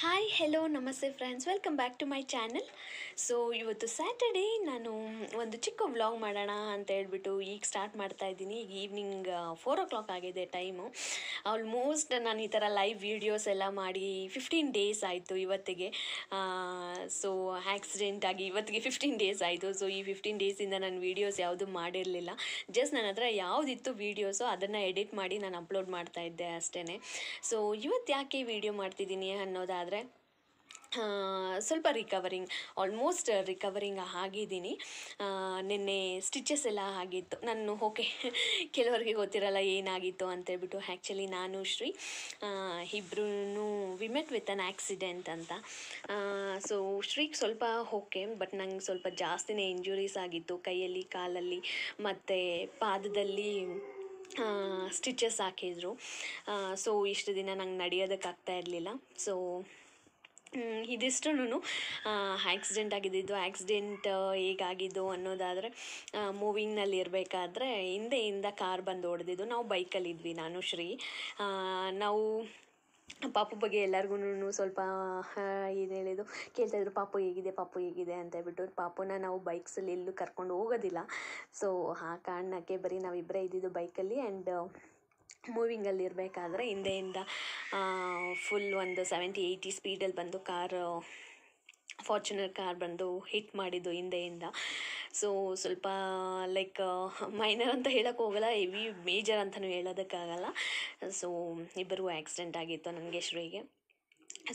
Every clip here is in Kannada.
ಹಾಯ್ ಹೆಲೋ ನಮಸ್ತೆ friends, welcome back to my channel. So ಇವತ್ತು ಸ್ಯಾಟರ್ಡೇ ನಾನು ಒಂದು ಚಿಕ್ಕ ವ್ಲಾಗ್ ಮಾಡೋಣ ಅಂತ ಹೇಳ್ಬಿಟ್ಟು ಈಗ ಸ್ಟಾರ್ಟ್ ಮಾಡ್ತಾ ಇದ್ದೀನಿ. ಈಗ ಈವ್ನಿಂಗ್ 4 o'clock ಆಗಿದೆ ಟೈಮು. ಆಲ್ಮೋಸ್ಟ್ ನಾನು ಈ ಥರ ಲೈವ್ ವೀಡಿಯೋಸ್ ಎಲ್ಲ ಮಾಡಿ 15 ಡೇಸ್ ಆಯಿತು ಇವತ್ತಿಗೆ. ಸೊ ಆಕ್ಸಿಡೆಂಟ್ ಆಗಿ ಇವತ್ತಿಗೆ 15 ಡೇಸ್ ಆಯಿತು. ಸೊ ಈ 15 ಡೇಸಿಂದ ನಾನು ವೀಡಿಯೋಸ್ ಯಾವುದೂ ಮಾಡಿರಲಿಲ್ಲ. ಜಸ್ಟ್ ನನ್ನ ಹತ್ರ ಯಾವುದಿತ್ತು ವೀಡಿಯೋಸು ಅದನ್ನು ಎಡಿಟ್ ಮಾಡಿ ನಾನು ಅಪ್ಲೋಡ್ ಮಾಡ್ತಾ ಇದ್ದೆ ಅಷ್ಟೇ. ಸೊ ಇವತ್ತು ಯಾಕೆ ವೀಡಿಯೋ ಮಾಡ್ತಿದ್ದೀನಿ ಅನ್ನೋದಾದರೆ ಸ್ವಲ್ಪ ಆಲ್ಮೋಸ್ಟ್ ರಿಕವರಿಂಗ್ ಆಗಿದ್ದೀನಿ. ನಿನ್ನೆ ಸ್ಟಿಚಸ್ ಎಲ್ಲ ಆಗಿತ್ತು ನಾನು. ಓಕೆ, ಕೆಲವರಿಗೆ ಗೊತ್ತಿರಲ್ಲ ಏನಾಗಿತ್ತು ಅಂತೇಳ್ಬಿಟ್ಟು. ಆ್ಯಕ್ಚುಲಿ ನಾನು ಶ್ರೀ ಇಬ್ಬರೂ we met with an accident ಅಂತ. ಸೊ ಶ್ರೀಗೆ ಸ್ವಲ್ಪ ಓಕೆ, ಬಟ್ ನಂಗೆ ಸ್ವಲ್ಪ ಜಾಸ್ತಿನೇ ಇಂಜುರೀಸ್ ಆಗಿತ್ತು ಕೈಯಲ್ಲಿ, ಕಾಲಲ್ಲಿ ಮತ್ತು ಪಾದದಲ್ಲಿ ಸ್ಟಿಚಸ್ ಹಾಕಿದ್ರು. ಸೊ ಇಷ್ಟು ದಿನ ನಂಗೆ ನಡೆಯೋದಕ್ಕಾಗ್ತಾ ಇರಲಿಲ್ಲ. ಸೊ ಇದಿಷ್ಟು ಆಕ್ಸಿಡೆಂಟ್ ಆಗಿದ್ದು. ಆಕ್ಸಿಡೆಂಟ್ ಹೇಗಾಗಿದ್ದು ಅನ್ನೋದಾದರೆ, ಮೂವಿಂಗ್ನಲ್ಲಿ ಇರಬೇಕಾದ್ರೆ ಹಿಂದೆಯಿಂದ ಕಾರ್ ಬಂದು ಹೊಡೆದಿದ್ದು. ನಾವು ಬೈಕಲ್ಲಿದ್ವಿ, ನಾನು ಶ್ರೀ. ನಾವು ಪಾಪು ಬಗ್ಗೆ ಎಲ್ಲರಿಗೂ ಸ್ವಲ್ಪ ಏನು ಹೇಳಿದ್ದು ಕೇಳ್ತಾಯಿದ್ರು, ಪಾಪು ಹೇಗಿದೆ ಅಂತ ಹೇಳ್ಬಿಟ್ಟು. ಪಾಪುನ ನಾವು ಬೈಕ್ಸಲ್ಲಿ ಎಲ್ಲೂ ಕರ್ಕೊಂಡು ಹೋಗೋದಿಲ್ಲ. ಸೊ ಆ ಕಾರಣಕ್ಕೆ ಬರೀ ನಾವಿಬ್ಬರೇ ಇದ್ದಿದ್ದು ಬೈಕಲ್ಲಿ. ಆ್ಯಂಡ್ ಮೂವಿಂಗಲ್ಲಿ ಇರಬೇಕಾದ್ರೆ ಹಿಂದೆಯಿಂದ ಫುಲ್ ಒಂದು 70-80 ಸ್ಪೀಡಲ್ಲಿ ಬಂದು ಫಾರ್ಚುನರ್ ಕಾರ್ ಬಂದು ಹಿಟ್ ಮಾಡಿದ್ದು ಹಿಂದೆಯಿಂದ. ಸೊ ಸ್ವಲ್ಪ ಲೈಕ್ ಮೈನರ್ ಅಂತ ಹೇಳೋಕ್ಕೆ ಹೋಗಲ್ಲ, ಹೆವಿ ಮೇಜರ್ ಅಂತಲೂ ಹೇಳೋದಕ್ಕಾಗಲ್ಲ. ಸೊ ಇಬ್ಬರಿಗೂ ಆಕ್ಸಿಡೆಂಟ್ ಆಗಿತ್ತು, ನನಗೆ ಶ್ರೀಗೆ.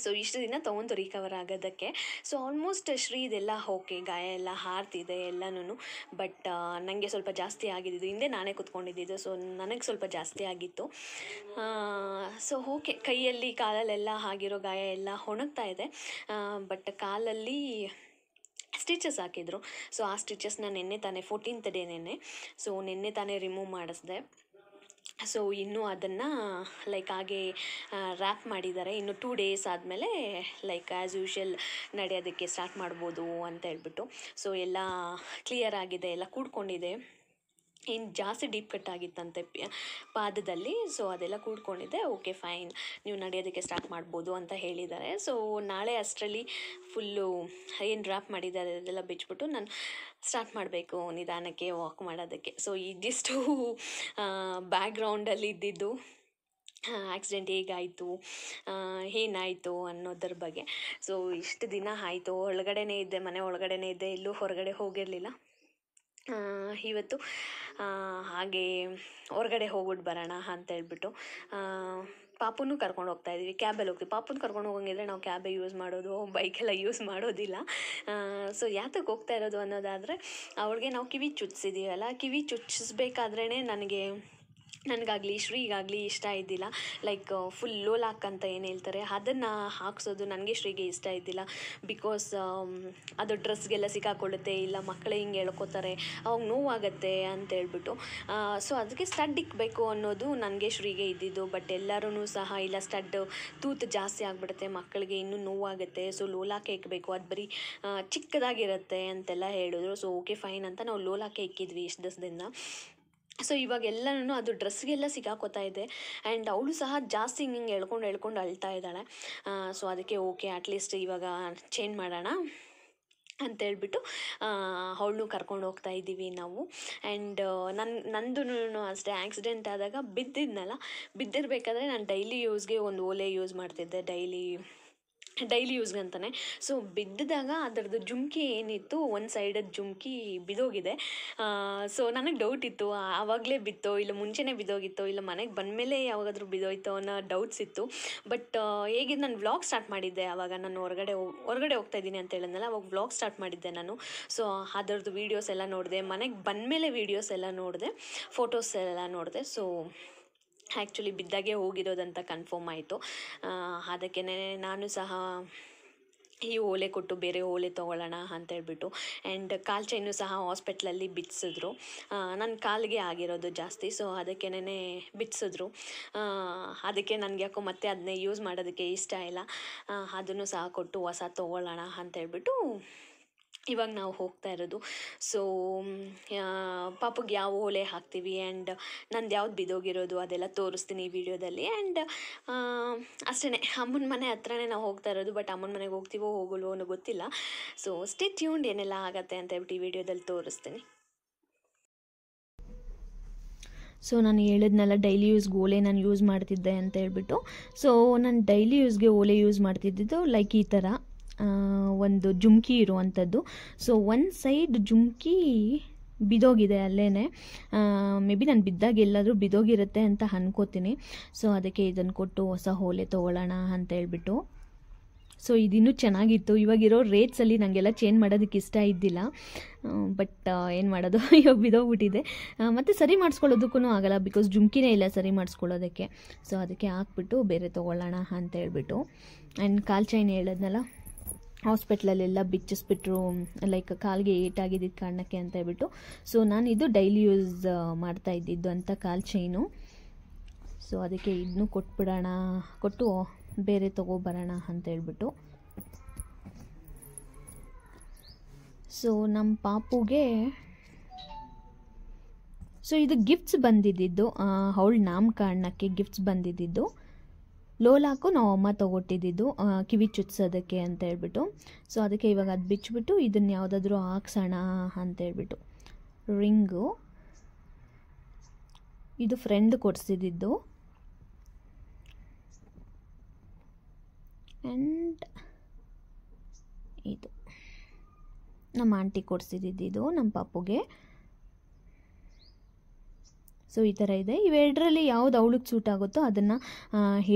ಸೊ ಇಷ್ಟು ದಿನ ತೊಗೊಂಡು ರಿಕವರ್ ಆಗೋದಕ್ಕೆ. ಸೊ ಆಲ್ಮೋಸ್ಟ್ ಶ್ರೀದೆಲ್ಲ ಓಕೆ, ಗಾಯ ಎಲ್ಲ ಹಾರ್ತಿದೆ ಎಲ್ಲನೂ. ಬಟ್ ನನಗೆ ಸ್ವಲ್ಪ ಜಾಸ್ತಿ ಆಗಿದ್ದು, ಹಿಂದೆ ನಾನೇ ಕೂತ್ಕೊಂಡಿದ್ದು. ಸೊ ನನಗೆ ಸ್ವಲ್ಪ ಜಾಸ್ತಿ ಆಗಿತ್ತು. ಸೊ ಓಕೆ, ಕೈಯಲ್ಲಿ ಕಾಲಲ್ಲೆಲ್ಲ ಆಗಿರೋ ಗಾಯ ಎಲ್ಲ ಒಣಗ್ತಾ ಇದೆ. ಬಟ್ ಕಾಲಲ್ಲಿ ಸ್ಟಿಚಸ್ ಹಾಕಿದ್ರು. ಸೊ ಆ ಸ್ಟಿಚಸ್ನ ನಿನ್ನೆ ತಾನೇ 14th ಡೇ ನೆನ್ನೆ. ಸೊ ನಿನ್ನೆ ತಾನೇ ರಿಮೂವ್ ಮಾಡಿಸ್ದೆ. ಸೊ ಇನ್ನೂ ಅದನ್ನು ಲೈಕ್ ಹಾಗೆ ರ್ಯಾಪ್ ಮಾಡಿದ್ದಾರೆ. ಇನ್ನು 2 ಡೇಸ್ ಆದಮೇಲೆ ಲೈಕ್ ಆ್ಯಸ್ ಯೂಶ್ವಲ್ ನಡೆಯೋದಕ್ಕೆ ಸ್ಟಾರ್ಟ್ ಮಾಡ್ಬೋದು ಅಂತ ಹೇಳ್ಬಿಟ್ಟು. ಸೊ ಎಲ್ಲ ಕ್ಲಿಯರ್ ಆಗಿದೆ, ಎಲ್ಲ ಕೂಡ್ಕೊಂಡಿದೆ. ಇನ್ನು ಜಾಸ್ತಿ ಡೀಪ್ ಕಟ್ ಆಗಿತ್ತಂತೆ ಪಾದದಲ್ಲಿ. ಸೊ ಅದೆಲ್ಲ ಕೂಡ್ಕೊಂಡಿದೆ. ಓಕೆ ಫೈನ್, ನೀವು ನಡೆಯೋದಕ್ಕೆ ಸ್ಟಾರ್ಟ್ ಮಾಡ್ಬೋದು ಅಂತ ಹೇಳಿದ್ದಾರೆ. ಸೊ ನಾಳೆ ಅಷ್ಟರಲ್ಲಿ ಫುಲ್ಲು ಏನು ರ್ಯಾಪ್ ಮಾಡಿದ್ದಾರೆ ಅದೆಲ್ಲ ಬಿಚ್ಚಿಬಿಟ್ಟು ನಾನು ಸ್ಟಾರ್ಟ್ ಮಾಡಬೇಕು ನಿಧಾನಕ್ಕೆ ವಾಕ್ ಮಾಡೋದಕ್ಕೆ. ಸೊ ಇದಿಷ್ಟು ಬ್ಯಾಕ್ಗ್ರೌಂಡಲ್ಲಿ ಇದ್ದಿದ್ದು ಆಕ್ಸಿಡೆಂಟ್ ಹೇಗಾಯಿತು, ಏನಾಯಿತು ಅನ್ನೋದ್ರ ಬಗ್ಗೆ. ಸೊ ಇಷ್ಟು ದಿನ ಆಯಿತು, ಒಳಗಡೆನೇ ಇದ್ದೆ, ಮನೆ ಒಳಗಡೆನೇ ಇದ್ದೆ, ಎಲ್ಲೂ ಹೊರಗಡೆ ಹೋಗಿರಲಿಲ್ಲ. ಇವತ್ತು ಹಾಗೆ ಹೊರಗಡೆ ಹೋಗ್ಬಿಟ್ಟು ಬರೋಣ ಅಂತ ಹೇಳ್ಬಿಟ್ಟು ಪಾಪುನೂ ಕರ್ಕೊಂಡು ಹೋಗ್ತಾ ಇದ್ದೀವಿ. ಕ್ಯಾಬಲ್ಲಿ ಹೋಗ್ತೀವಿ. ಪಾಪುನ ಕರ್ಕೊಂಡು ಹೋಗಂಗಿದ್ರೆ ನಾವು ಕ್ಯಾಬೇ ಯೂಸ್ ಮಾಡೋದು, ಬೈಕೆಲ್ಲ ಯೂಸ್ ಮಾಡೋದಿಲ್ಲ. ಸೊ ಯಾತಕ್ಕೆ ಹೋಗ್ತಾ ಇರೋದು ಅನ್ನೋದಾದರೆ, ಅವ್ಳಿಗೆ ನಾವು ಕಿವಿ ಚುಚ್ಚಿಸಿದ್ದೀವಲ್ಲ, ಕಿವಿ ಚುಚ್ಚಿಸ್ಬೇಕಾದ್ರೇ ನನಗಾಗಲಿ ಶ್ರೀಗಾಗಲಿ ಇಷ್ಟ ಇದ್ದಿಲ್ಲ. ಲೈಕ್ ಫುಲ್ ಲೋಲಾಕ್ ಅಂತ ಏನು ಹೇಳ್ತಾರೆ ಅದನ್ನು ಹಾಕ್ಸೋದು ನನಗೆ ಶ್ರೀಗೆ ಇಷ್ಟ ಇದ್ದಿಲ್ಲ. ಬಿಕಾಸ್ ಅದು ಡ್ರೆಸ್ಗೆಲ್ಲ ಸಿಕ್ಕಾಕೊಳ್ಳುತ್ತೆ, ಇಲ್ಲ ಮಕ್ಕಳೇ ಹಿಂಗೆ ಹೇಳ್ಕೊತಾರೆ, ಅವಾಗ ನೋವಾಗತ್ತೆ ಅಂತೇಳ್ಬಿಟ್ಟು. ಸೊ ಅದಕ್ಕೆ ಸ್ಟಡ್ ಇಕ್ಬೇಕು ಅನ್ನೋದು ನನಗೆ ಶ್ರೀಗೆ ಇದ್ದಿದ್ದು. ಬಟ್ ಎಲ್ಲರೂ ಸಹ ಇಲ್ಲ, ಸ್ಟಡ್ ತೂತು ಜಾಸ್ತಿ ಆಗಿಬಿಡುತ್ತೆ, ಮಕ್ಕಳಿಗೆ ಇನ್ನೂ ನೋವಾಗುತ್ತೆ, ಸೊ ಲೋಲಾಕೆ ಇಕ್ಕಬೇಕು, ಅದು ಬರೀ ಚಿಕ್ಕದಾಗಿರುತ್ತೆ ಅಂತೆಲ್ಲ ಹೇಳಿದ್ರು. ಸೊ ಓಕೆ ಫೈನ್ ಅಂತ ನಾವು ಲೋಲಾಕೆ ಇಕ್ಕಿದ್ವಿ ಇಷ್ಟು ದಿವಸದಿಂದ. ಸೊ ಇವಾಗ ಎಲ್ಲನೂ ಅದು ಡ್ರೆಸ್ಗೆಲ್ಲ ಸಿಕ್ಕಾಕೋತಾ ಇದೆ. ಆ್ಯಂಡ್ ಅವಳು ಸಹ ಜಾಸ್ತಿ ಹಿಂಗೆ ಹೇಳ್ಕೊಂಡು ಅಳ್ತಾ ಇದ್ದಾಳೆ. ಸೊ ಅದಕ್ಕೆ ಓಕೆ ಅಟ್ಲೀಸ್ಟ್ ಇವಾಗ ಚೇಂಜ್ ಮಾಡೋಣ ಅಂತೇಳ್ಬಿಟ್ಟು ಅವಳನ್ನೂ ಕರ್ಕೊಂಡು ಹೋಗ್ತಾ ಇದ್ದೀವಿ ನಾವು. ಆ್ಯಂಡ್ ನಂದು ಅಷ್ಟೇ, ಆಕ್ಸಿಡೆಂಟ್ ಆದಾಗ ಬಿದ್ದಿರಬೇಕಾದ್ರೆ ನಾನು ಡೈಲಿ ಯೂಸ್ಗೆ ಒಂದು ಓಲೆ ಯೂಸ್ ಮಾಡ್ತಿದ್ದೆ, ಡೈಲಿ ಯೂಸ್ಗಂತಾನೆ. ಸೊ ಬಿದ್ದಿದಾಗ ಅದರದ್ದು ಜುಮ್ಕಿ ಏನಿತ್ತು, ಒಂದು ಸೈಡದ ಜುಮ್ಕಿ ಬಿದ್ದೋಗಿದೆ. ಸೊ ನನಗೆ ಡೌಟ್ ಇತ್ತು, ಆವಾಗಲೇ ಬಿತ್ತೋ ಇಲ್ಲ ಮುಂಚೆನೇ ಬಿದ್ದೋಗಿತ್ತೋ ಇಲ್ಲ ಮನೆಗೆ ಬಂದಮೇಲೆ ಯಾವಾಗಾದರೂ ಬಿದ್ದೋಯ್ತೋ ಅನ್ನೋ ಡೌಟ್ಸ್ ಇತ್ತು. ಬಟ್ ಹೇಗೆ ನಾನು ವ್ಲಾಗ್ ಸ್ಟಾರ್ಟ್ ಮಾಡಿದ್ದೆ ಆವಾಗ, ನಾನು ಹೊರಗಡೆ ಹೋಗ್ತಾ ಇದ್ದೀನಿ ಅಂತ ಹೇಳಿದ್ನಲ್ಲ, ಅವಾಗ ವ್ಲಾಗ್ ಸ್ಟಾರ್ಟ್ ಮಾಡಿದ್ದೆ ನಾನು. ಸೊ ಅದರದ್ದು ವೀಡಿಯೋಸ್ ಎಲ್ಲ ನೋಡಿದೆ, ಮನೆಗೆ ಬಂದಮೇಲೆ ವೀಡಿಯೋಸ್ ಎಲ್ಲ ನೋಡಿದೆ, ಫೋಟೋಸ್ ಎಲ್ಲ ನೋಡಿದೆ. ಸೊ ಆ್ಯಕ್ಚುಲಿ ಬಿದ್ದಾಗೆ ಹೋಗಿರೋದಂತ ಕನ್ಫರ್ಮ್ ಆಯಿತು. ಅದಕ್ಕೇ ನಾನು ಸಹ ಈ ಓಲೆ ಕೊಟ್ಟು ಬೇರೆ ಓಲೆ ತೊಗೊಳ್ಳೋಣ ಅಂತೇಳ್ಬಿಟ್ಟು. ಆ್ಯಂಡ್ ಕಾಲು ಚೈನು ಸಹ ಹಾಸ್ಪಿಟ್ಲಲ್ಲಿ ಬಿಡಿಸಿದ್ರು. ನನ್ನ ಕಾಲಿಗೆ ಆಗಿರೋದು ಜಾಸ್ತಿ, ಸೊ ಅದಕ್ಕೇನೆ ಬಿಡಿಸಿದ್ರು. ಅದಕ್ಕೆ ನನಗೆ ಯಾಕೋ ಮತ್ತೆ ಅದನ್ನೇ ಯೂಸ್ ಮಾಡೋದಕ್ಕೆ ಇಷ್ಟ ಇಲ್ಲ. ಅದನ್ನು ಸಹ ಕೊಟ್ಟು ಹೊಸ ತೊಗೊಳ್ಳೋಣ ಅಂತೇಳ್ಬಿಟ್ಟು ಇವಾಗ ನಾವು ಹೋಗ್ತಾ ಇರೋದು. ಸೊ ಪಾಪುಗೆ ಯಾವ ಓಲೆ ಹಾಕ್ತೀವಿ ಆ್ಯಂಡ್ ನಂದು ಯಾವ್ದು ಬಿದ್ದೋಗಿರೋದು ಅದೆಲ್ಲ ತೋರಿಸ್ತೀನಿ ಈ ವಿಡಿಯೋದಲ್ಲಿ. ಆ್ಯಂಡ್ ಅಷ್ಟೇ, ಅಮ್ಮನ ಮನೆ ಹತ್ರನೇ ನಾವು ಹೋಗ್ತಾ ಇರೋದು. ಬಟ್ ಅಮ್ಮನ ಮನೆಗೆ ಹೋಗ್ತೀವೋ ಹೋಗಲ್ವೋ ಅನ್ನೋ ಗೊತ್ತಿಲ್ಲ. ಸೊ ಸ್ಟೇ ಟ್ಯೂನ್ಡ್, ಏನೆಲ್ಲ ಆಗತ್ತೆ ಅಂತ ಹೇಳ್ಬಿಟ್ಟು ಈ ವಿಡಿಯೋದಲ್ಲಿ ತೋರಿಸ್ತೀನಿ. ಸೊ ನಾನು ಹೇಳಿದ್ನಲ್ಲ ಡೈಲಿ ಯೂಸ್ಗೆ ಓಲೆ ನಾನು ಯೂಸ್ ಮಾಡ್ತಿದ್ದೆ ಅಂತ ಹೇಳ್ಬಿಟ್ಟು. ಸೊ ನಾನು ಡೈಲಿ ಯೂಸ್ಗೆ ಓಲೆ ಯೂಸ್ ಮಾಡ್ತಿದ್ದಿದ್ದು ಲೈಕ್ ಈ ಥರ ಒಂದು ಜುಮ್ಕಿ ಇರುವಂಥದ್ದು. ಸೊ ಒಂದು ಸೈಡ್ ಜುಮ್ಕಿ ಬಿದೋಗಿದೆ ಅಲ್ಲೇ, ಮೇ ಬಿ ನಾನು ಬಿದ್ದಾಗ ಎಲ್ಲಾದರೂ ಬಿದೋಗಿರುತ್ತೆ ಅಂತ ಅನ್ಕೋತೀನಿ. ಸೊ ಅದಕ್ಕೆ ಇದನ್ನು ಕೊಟ್ಟು ಹೊಸ ಓಲೆ ತೊಗೊಳ್ಳೋಣ ಅಂತ ಹೇಳ್ಬಿಟ್ಟು. ಸೊ ಇದಿನ್ನೂ ಚೆನ್ನಾಗಿತ್ತು. ಇವಾಗಿರೋ ರೇಟ್ಸಲ್ಲಿ ನನಗೆಲ್ಲ ಚೇಂಜ್ ಮಾಡೋದಕ್ಕೆ ಇಷ್ಟ ಇದ್ದಿಲ್ಲ. ಬಟ್ ಏನು ಮಾಡೋದು, ಇವಾಗ ಬಿದೋಗ್ಬಿಟ್ಟಿದೆ. ಮತ್ತು ಸರಿ ಮಾಡಿಸ್ಕೊಳ್ಳೋದಕ್ಕೂ ಆಗಲ್ಲ, ಬಿಕಾಸ್ ಜುಮ್ಕಿನೇ ಇಲ್ಲ ಸರಿ ಮಾಡಿಸ್ಕೊಳ್ಳೋದಕ್ಕೆ. ಸೊ ಅದಕ್ಕೆ ಹಾಕ್ಬಿಟ್ಟು ಬೇರೆ ತೊಗೊಳ್ಳೋಣ ಅಂತ ಹೇಳ್ಬಿಟ್ಟು. ಆ್ಯಂಡ್ ಕಾಲು ಚೈನ್ ಹೇಳಿದ್ನಲ್ಲ, ಹಾಸ್ಪಿಟ್ಲಲ್ಲೆಲ್ಲ ಬಿಚ್ಚಿಸ್ಬಿಟ್ರು, ಲೈಕ್ ಕಾಲಿಗೆ ಏಟಾಗಿದ್ದಿದ್ದು ಕಾರಣಕ್ಕೆ ಅಂತ ಹೇಳ್ಬಿಟ್ಟು. ಸೊ ನಾನಿದು ಡೈಲಿ ಯೂಸ್ ಮಾಡ್ತಾ ಇದ್ದಿದ್ದು ಅಂತ ಕಾಲು ಚೈನು. ಸೊ ಅದಕ್ಕೆ ಇದನ್ನು ಕೊಟ್ಟು ಬೇರೆ ತೊಗೊಬರೋಣ ಅಂತ ಹೇಳ್ಬಿಟ್ಟು. ಸೊ ನಮ್ಮ ಪಾಪುಗೆ ಇದು ಗಿಫ್ಟ್ಸ್ ಬಂದಿದ್ದು, ಅವಳ ನಾಮಕರಣಕ್ಕೆ ಗಿಫ್ಟ್ಸ್ ಬಂದಿದ್ದು. ಲೋಲಾಕು ನಾವು ಅಮ್ಮ ತೊಗೊಟ್ಟಿದ್ದು ಕಿವಿ ಚುಚ್ಸೋದಕ್ಕೆ ಅಂತ ಹೇಳ್ಬಿಟ್ಟು. ಸೊ ಅದಕ್ಕೆ ಇವಾಗ ಅದು ಬಿಚ್ಚಿಬಿಟ್ಟು ಇದನ್ನು ಯಾವುದಾದ್ರೂ ಹಾಕ್ಸೋಣ ಅಂತ ಹೇಳ್ಬಿಟ್ಟು. ರಿಂಗು ಇದು ಫ್ರೆಂಡ್ ಕೊಡಿಸಿದ್ದು. ಆ್ಯಂಡ್ ಇದು ನಮ್ಮ ಆಂಟಿ ಕೊಡಿಸಿದ್ದು ನಮ್ಮ ಪಾಪುಗೆ. ಸೊ ಈ ಥರ ಇದೆ. ಇವೆರಡರಲ್ಲಿ ಯಾವ್ದು ಅವಳಿಗೆ ಸೂಟ್ ಆಗುತ್ತೋ ಅದನ್ನು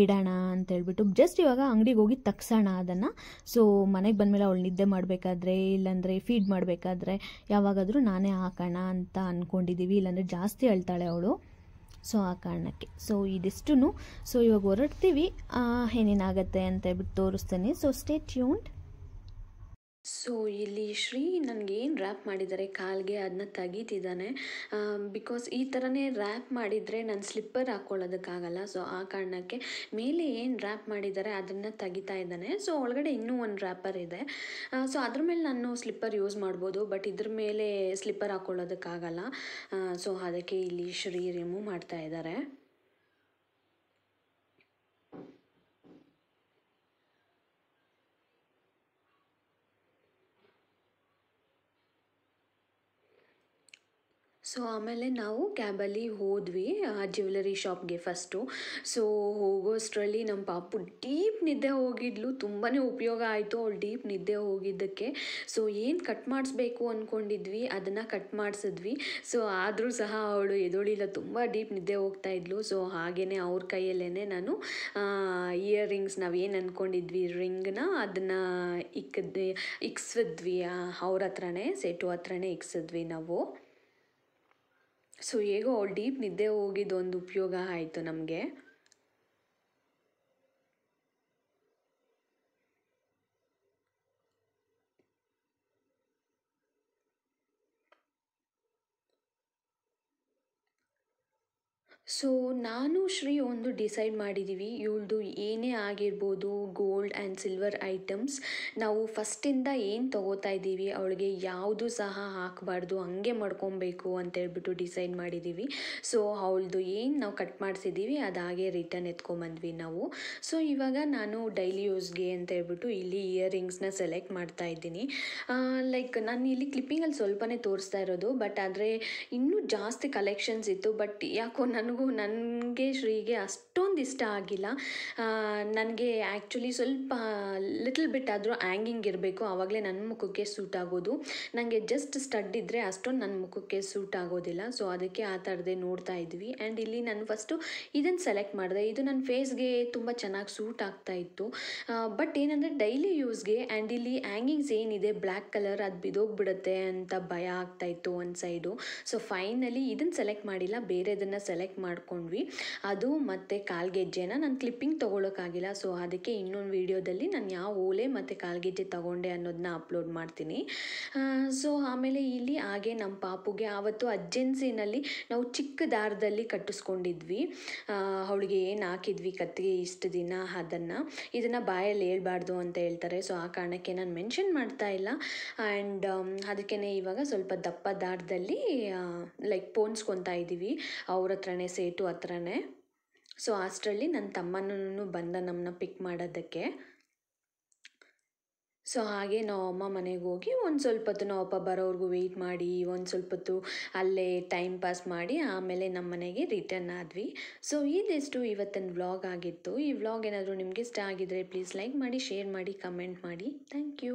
ಇಡೋಣ ಅಂತ ಹೇಳ್ಬಿಟ್ಟು ಜಸ್ಟ್ ಇವಾಗ ಅಂಗಡಿಗೆ ಹೋಗಿ ತಗ್ಸೋಣ ಅದನ್ನು. ಸೊ ಮನೆಗೆ ಬಂದಮೇಲೆ ಅವಳು ನಿದ್ದೆ ಮಾಡಬೇಕಾದ್ರೆ, ಇಲ್ಲಾಂದರೆ ಫೀಡ್ ಮಾಡಬೇಕಾದ್ರೆ ಯಾವಾಗಾದರೂ ನಾನೇ ಹಾಕೋಣ ಅಂತ ಅಂದ್ಕೊಂಡಿದ್ದೀವಿ. ಇಲ್ಲಾಂದರೆ ಜಾಸ್ತಿ ಅಳ್ತಾಳೆ ಅವಳು. ಸೊ ಆ ಕಾರಣಕ್ಕೆ ಇದಿಷ್ಟು. ಸೊ ಇವಾಗ ಹೊರಡ್ತೀವಿ, ಏನೇನಾಗತ್ತೆ ಅಂತ ಹೇಳ್ಬಿಟ್ಟು ತೋರಿಸ್ತೀನಿ. So stay tuned. ಸೊ ಇಲ್ಲಿ ಶ್ರೀ ನನಗೇನು ರ್ಯಾಪ್ ಮಾಡಿದ್ದಾರೆ ಕಾಲಿಗೆ ಅದನ್ನ ತೆಗೀತಿದ್ದಾನೆ. ಬಿಕಾಸ್ ಈ ಥರನೇ ರ್ಯಾಪ್ ಮಾಡಿದರೆ ನಾನು ಸ್ಲಿಪ್ಪರ್ ಹಾಕ್ಕೊಳ್ಳೋದಕ್ಕಾಗಲ್ಲ. ಸೊ ಆ ಕಾರಣಕ್ಕೆ ಮೇಲೆ ಏನು ರ್ಯಾಪ್ ಮಾಡಿದ್ದಾರೆ ಅದನ್ನು ತೆಗಿತಾ ಇದ್ದಾನೆ. ಸೊ ಒಳಗಡೆ ಇನ್ನೂ ಒಂದು ರ್ಯಾಪರ್ ಇದೆ. ಸೊ ಅದ್ರ ಮೇಲೆ ನಾನು ಸ್ಲಿಪ್ಪರ್ ಯೂಸ್ ಮಾಡ್ಬೋದು, ಬಟ್ ಇದ್ರ ಮೇಲೆ ಸ್ಲಿಪ್ಪರ್ ಹಾಕ್ಕೊಳ್ಳೋದಕ್ಕಾಗಲ್ಲ. ಸೊ ಅದಕ್ಕೆ ಇಲ್ಲಿ ಶ್ರೀ ರಿಮೂವ್ ಮಾಡ್ತಾ ಇದ್ದಾರೆ. ಸೊ ಆಮೇಲೆ ನಾವು ಕ್ಯಾಬಲ್ಲಿ ಹೋದ್ವಿ ಜ್ಯುವೆಲರಿ ಶಾಪ್ಗೆ ಫಸ್ಟು. ಸೊ ಹೋಗೋಷ್ಟರಲ್ಲಿ ನಮ್ಮ ಪಾಪು ಡೀಪ್ ನಿದ್ದೆ ಹೋಗಿದ್ಲು. ತುಂಬಾ ಉಪಯೋಗ ಆಯಿತು ಅವಳು ಡೀಪ್ ನಿದ್ದೆ ಹೋಗಿದ್ದಕ್ಕೆ. ಸೊ ಏನು ಕಟ್ ಮಾಡಿಸ್ಬೇಕು ಅಂದ್ಕೊಂಡಿದ್ವಿ ಅದನ್ನು ಕಟ್ ಮಾಡಿಸಿದ್ವಿ. ಸೊ ಆದರೂ ಸಹ ಅವಳು ಎದೊಳಿಲ್ಲ, ತುಂಬ ಡೀಪ್ ನಿದ್ದೆ ಹೋಗ್ತಾ ಇದ್ಲು. ಸೊ ಹಾಗೇ ಅವ್ರ ಕೈಯಲ್ಲೇ ನಾನು ಇಯರ್ ರಿಂಗ್ಸ್ ನಾವೇನು ಅಂದ್ಕೊಂಡಿದ್ವಿ ರಿಂಗ್ನ ಅದನ್ನು ಇಕ್ಸಿದ್ವಿ. ಅವ್ರ ಹತ್ರನೇ ಸೆಟು ಹತ್ರನೇ ಇಕ್ಸಿದ್ವಿ ನಾವು. ಸೊ ಹೇಗೋ ಅವಳು ಡೀಪ್ ನಿದ್ದೆ ಹೋಗಿದ್ದೊಂದು ಉಪಯೋಗ ಆಯಿತು ನಮಗೆ. ಸೊ ನಾನು ಶ್ರೀ ಒಂದು ಡಿಸೈಡ್ ಮಾಡಿದ್ದೀವಿ, ಇವಳದು ಏನೇ ಆಗಿರ್ಬೋದು ಗೋಲ್ಡ್ ಆ್ಯಂಡ್ ಸಿಲ್ವರ್ ಐಟಮ್ಸ್ ನಾವು ಫಸ್ಟಿಂದ ಏನು ತೊಗೋತಾ ಇದ್ದೀವಿ ಅವಳಿಗೆ ಯಾವುದು ಸಹ ಹಾಕಬಾರ್ದು, ಹಂಗೆ ಮಾಡ್ಕೊಬೇಕು ಅಂತೇಳ್ಬಿಟ್ಟು ಡಿಸೈಡ್ ಮಾಡಿದ್ದೀವಿ. ಸೊ ಅವಳದು ಏನು ನಾವು ಕಟ್ ಮಾಡಿಸಿದ್ದೀವಿ ಅದು ಹಾಗೆ ರಿಟರ್ನ್ ಎತ್ಕೊಂಬಂದ್ವಿ ನಾವು. ಸೊ ಇವಾಗ ನಾನು ಡೈಲಿ ಯೂಸ್ಗೆ ಅಂತ ಹೇಳ್ಬಿಟ್ಟು ಇಲ್ಲಿ ಇಯರಿಂಗ್ಸ್ನ ಸೆಲೆಕ್ಟ್ ಮಾಡ್ತಾ ಇದ್ದೀನಿ. ಲೈಕ್ ನಾನು ಇಲ್ಲಿ ಕ್ಲಿಪ್ಪಿಂಗಲ್ಲಿ ಸ್ವಲ್ಪನೇ ತೋರಿಸ್ತಾ ಇರೋದು, ಬಟ್ ಆದರೆ ಇನ್ನೂ ಜಾಸ್ತಿ ಕಲೆಕ್ಷನ್ಸ್ ಇತ್ತು. ಬಟ್ ಯಾಕೋ ನನಗೆ ಶ್ರೀಗೆ ಅಷ್ಟೊಂದು ಇಷ್ಟ ಆಗಿಲ್ಲ. ನನಗೆ ಆ್ಯಕ್ಚುಲಿ ಸ್ವಲ್ಪ ಲಿಟಲ್ ಬಿಟ್ ಆದರೂ ಹ್ಯಾಂಗಿಂಗ್ ಇರಬೇಕು, ಆವಾಗಲೇ ನನ್ನ ಮುಖಕ್ಕೆ ಸೂಟ್ ಆಗೋದು. ನನಗೆ ಜಸ್ಟ್ ಸ್ಟಡ್ ಇದ್ದರೆ ಅಷ್ಟೊಂದು ನನ್ನ ಮುಖಕ್ಕೆ ಸೂಟ್ ಆಗೋದಿಲ್ಲ. ಸೊ ಅದಕ್ಕೆ ಆ ಥರದೇ ನೋಡ್ತಾ ಇದ್ವಿ. ಆ್ಯಂಡ್ ಇಲ್ಲಿ ನಾನು ಫಸ್ಟು ಇದನ್ನು ಸೆಲೆಕ್ಟ್ ಮಾಡಿದೆ. ಇದು ನನ್ನ ಫೇಸ್ಗೆ ತುಂಬ ಚೆನ್ನಾಗಿ ಸೂಟ್ ಆಗ್ತಾ ಇತ್ತು. ಬಟ್ ಏನಂದರೆ ಡೈಲಿ ಯೂಸ್ಗೆ ಆ್ಯಂಡ್ ಇಲ್ಲಿ ಹ್ಯಾಂಗಿಂಗ್ಸ್ ಏನಿದೆ ಬ್ಲ್ಯಾಕ್ ಕಲರ್ ಅದು ಬಿದೋಗ್ಬಿಡುತ್ತೆ ಅಂತ ಭಯ ಆಗ್ತಾಯಿತ್ತು ಒಂದು ಸೈಡು. ಸೊ ಫೈನಲಿ ಇದನ್ನು ಸೆಲೆಕ್ಟ್ ಮಾಡಿಲ್ಲ, ಬೇರೆದನ್ನು ಸೆಲೆಕ್ಟ್ ಮಾಡ್ಕೊಂಡ್ವಿ. ಅದು ಮತ್ತು ಕಾಲ್ಗೆಜ್ಜೆನ ನಾನು ಕ್ಲಿಪ್ಪಿಂಗ್ ತೊಗೊಳಕ್ಕಾಗಿಲ್ಲ. ಸೊ ಅದಕ್ಕೆ ಇನ್ನೊಂದು ವೀಡಿಯೋದಲ್ಲಿ ನಾನು ಯಾವ ಓಲೆ ಮತ್ತು ಕಾಲ್ಗೆಜ್ಜೆ ತೊಗೊಂಡೆ ಅನ್ನೋದನ್ನ ಅಪ್ಲೋಡ್ ಮಾಡ್ತೀನಿ. ಸೊ ಆಮೇಲೆ ಇಲ್ಲಿ ಹಾಗೆ ನಮ್ಮ ಪಾಪುಗೆ ಆವತ್ತು ಅಜ್ಜೆನ್ಸಿನಲ್ಲಿ ನಾವು ಚಿಕ್ಕ ದಾರದಲ್ಲಿ ಕಟ್ಟಿಸ್ಕೊಂಡಿದ್ವಿ. ಅವಳಿಗೆ ಏನು ಹಾಕಿದ್ವಿ ಕತ್ತಿಗೆ ಇಷ್ಟು ದಿನ ಇದನ್ನು ಬಾಯಲ್ಲಿ ಹೇಳ್ಬಾರ್ದು ಅಂತ ಹೇಳ್ತಾರೆ. ಸೊ ಆ ಕಾರಣಕ್ಕೆ ನಾನು ಮೆನ್ಷನ್ ಮಾಡ್ತಾ ಇಲ್ಲ. ಆ್ಯಂಡ್ ಅದಕ್ಕೇ ಇವಾಗ ಸ್ವಲ್ಪ ದಪ್ಪ ದಾರದಲ್ಲಿ ಲೈಕ್ ಪೋಣಿಸ್ಕೊತಾ ಇದ್ದೀವಿ ಅವ್ರ ಹತ್ರನೇ, ಸೇಟು ಹತ್ರನೇ. ಸೊ ಅಷ್ಟರಲ್ಲಿ ನನ್ನ ತಮ್ಮನೂ ಬಂದ ನಮ್ಮನ್ನ ಪಿಕ್ ಮಾಡೋದಕ್ಕೆ. ಸೊ ಹಾಗೆ ನಾವು ಅಮ್ಮ ಮನೆಗೆ ಹೋಗಿ ಒಂದು ಸ್ವಲ್ಪ ಹೊತ್ತು ನಾವು ಅಪ್ಪ ಬರೋವರೆಗೂ ವೆಯ್ಟ್ ಮಾಡಿ ಒಂದು ಸ್ವಲ್ಪ ಹೊತ್ತು ಅಲ್ಲೇ ಟೈಮ್ ಪಾಸ್ ಮಾಡಿ ಆಮೇಲೆ ನಮ್ಮ ಮನೆಗೆ ರಿಟರ್ನ್ ಆದ್ವಿ. ಸೊ ಇದಿಷ್ಟು ಇವತ್ತಿನ ವ್ಲಾಗ್ ಆಗಿತ್ತು. ಈ ವ್ಲಾಗ್ ಏನಾದರೂ ನಿಮಗೆ ಇಷ್ಟ ಆಗಿದ್ದರೆ ಪ್ಲೀಸ್ ಲೈಕ್ ಮಾಡಿ, ಶೇರ್ ಮಾಡಿ, ಕಮೆಂಟ್ ಮಾಡಿ. Thank you.